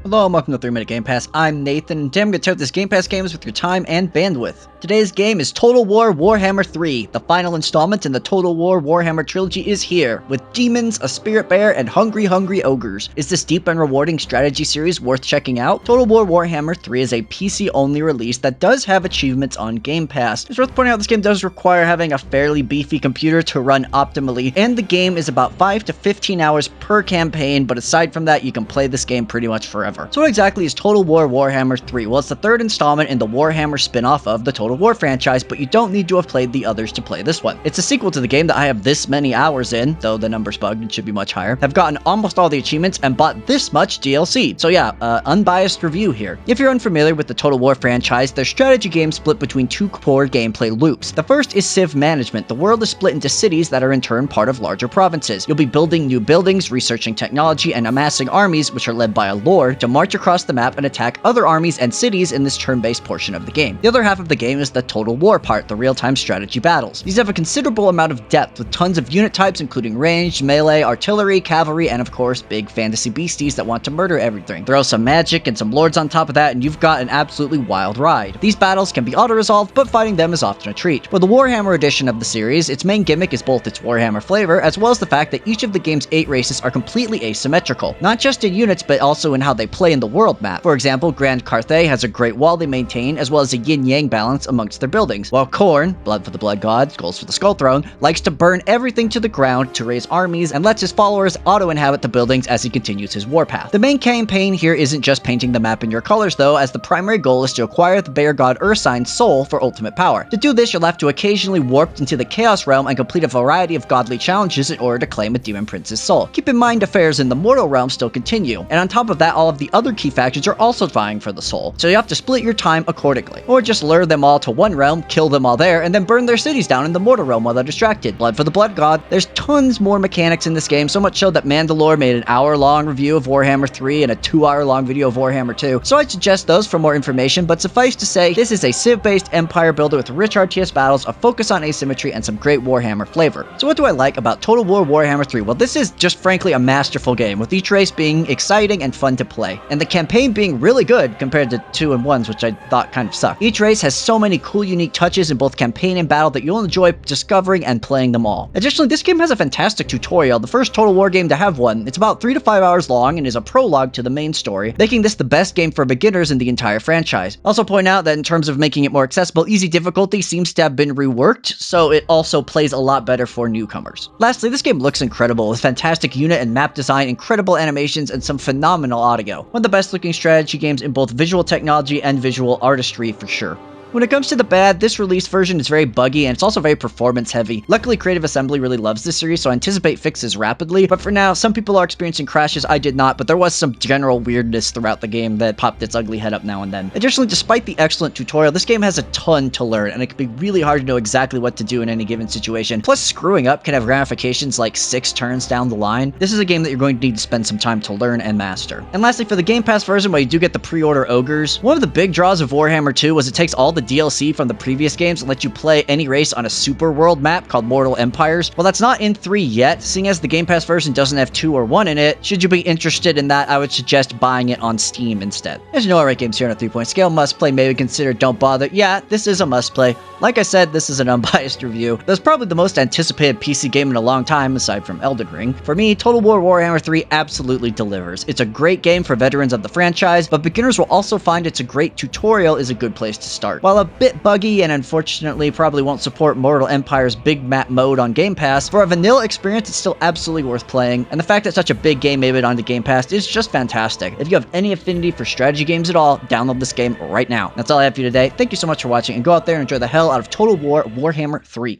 Hello and welcome to 3 Minute Game Pass. I'm Nathan, and today I'm going to tear up this Game Pass games with your time and bandwidth. Today's game is Total War Warhammer 3. The final installment in the Total War Warhammer trilogy is here, with demons, a spirit bear, and hungry ogres. Is this deep and rewarding strategy series worth checking out? Total War Warhammer 3 is a PC-only release that does have achievements on Game Pass. It's worth pointing out this game does require having a fairly beefy computer to run optimally, and the game is about 5 to 15 hours per campaign, but aside from that, you can play this game pretty much forever. So what exactly is Total War Warhammer 3? Well, it's the third installment in the Warhammer spin-off of the Total War franchise, but you don't need to have played the others to play this one. It's a sequel to the game that I have this many hours in, though the number's bugged, it should be much higher. Have gotten almost all the achievements and bought this much DLC. So yeah, unbiased review here. If you're unfamiliar with the Total War franchise, their strategy game split between two core gameplay loops. The first is civ management. The world is split into cities that are in turn part of larger provinces. You'll be building new buildings, researching technology, and amassing armies, which are led by a lord, to march across the map and attack other armies and cities in this turn-based portion of the game. The other half of the game is the Total War part, the real-time strategy battles. These have a considerable amount of depth, with tons of unit types including ranged, melee, artillery, cavalry, and of course, big fantasy beasties that want to murder everything. Throw some magic and some lords on top of that, and you've got an absolutely wild ride. These battles can be auto-resolved, but fighting them is often a treat. For the Warhammer edition of the series, its main gimmick is both its Warhammer flavor, as well as the fact that each of the game's 8 races are completely asymmetrical, not just in units, but also in how they play in the world map. For example, Grand Carthay has a great wall they maintain, as well as a yin-yang balance amongst their buildings, while Khorne, blood for the blood god, skulls for the skull throne, likes to burn everything to the ground to raise armies and lets his followers auto-inhabit the buildings as he continues his warpath. The main campaign here isn't just painting the map in your colors though, as the primary goal is to acquire the bear god Ursine's soul for ultimate power. To do this, you'll have to occasionally warp into the Chaos Realm and complete a variety of godly challenges in order to claim a demon prince's soul. Keep in mind, affairs in the mortal realm still continue, and on top of that, all of the other key factions are also vying for the soul, so you have to split your time accordingly. Or just lure them all to one realm, kill them all there, and then burn their cities down in the mortal realm while they're distracted. Blood for the blood god. There's tons more mechanics in this game, so much so that Mandalore made an hour-long review of Warhammer 3 and a 2-hour-long video of Warhammer 2, so I'd suggest those for more information, but suffice to say, this is a civ-based empire builder with rich RTS battles, a focus on asymmetry, and some great Warhammer flavor. So what do I like about Total War Warhammer 3? Well, this is just frankly a masterful game, with each race being exciting and fun to play, and the campaign being really good compared to 2 and 1s, which I thought kind of sucked. Each race has so many cool, unique touches in both campaign and battle that you'll enjoy discovering and playing them all. Additionally, this game has a fantastic tutorial, the first Total War game to have one. It's about 3 to 5 hours long and is a prologue to the main story, making this the best game for beginners in the entire franchise. Also point out that in terms of making it more accessible, easy difficulty seems to have been reworked, so it also plays a lot better for newcomers. Lastly, this game looks incredible, with fantastic unit and map design, incredible animations, and some phenomenal audio. One of the best looking strategy games in both visual technology and visual artistry for sure. When it comes to the bad, this release version is very buggy and it's also very performance heavy. Luckily, Creative Assembly really loves this series, so I anticipate fixes rapidly, but for now, some people are experiencing crashes. I did not, but there was some general weirdness throughout the game that popped its ugly head up now and then. Additionally, despite the excellent tutorial, this game has a ton to learn, and it can be really hard to know exactly what to do in any given situation. Plus, screwing up can have ramifications like 6 turns down the line. This is a game that you're going to need to spend some time to learn and master. And lastly, for the Game Pass version, while you do get the pre-order ogres, one of the big draws of Warhammer 2 was it takes all the DLC from the previous games and lets you play any race on a super world map called Mortal Empires. Well, that's not in 3 yet, seeing as the Game Pass version doesn't have 2 or 1 in it. Should you be interested in that, I would suggest buying it on Steam instead. As you know, I rate games here on a 3-point scale. Must play, maybe consider, don't bother. Yeah, this is a must play. Like I said, this is an unbiased review. That's probably the most anticipated PC game in a long time, aside from Elden Ring. For me, Total War Warhammer 3 absolutely delivers. It's a great game for veterans of the franchise, but beginners will also find it's a great tutorial is a good place to start. While a bit buggy and unfortunately probably won't support Mortal Empire's big map mode on Game Pass, for a vanilla experience it's still absolutely worth playing, and the fact that such a big game made it onto Game Pass is just fantastic. If you have any affinity for strategy games at all, download this game right now. That's all I have for you today. Thank you so much for watching, and go out there and enjoy the hell out of Total War Warhammer 3.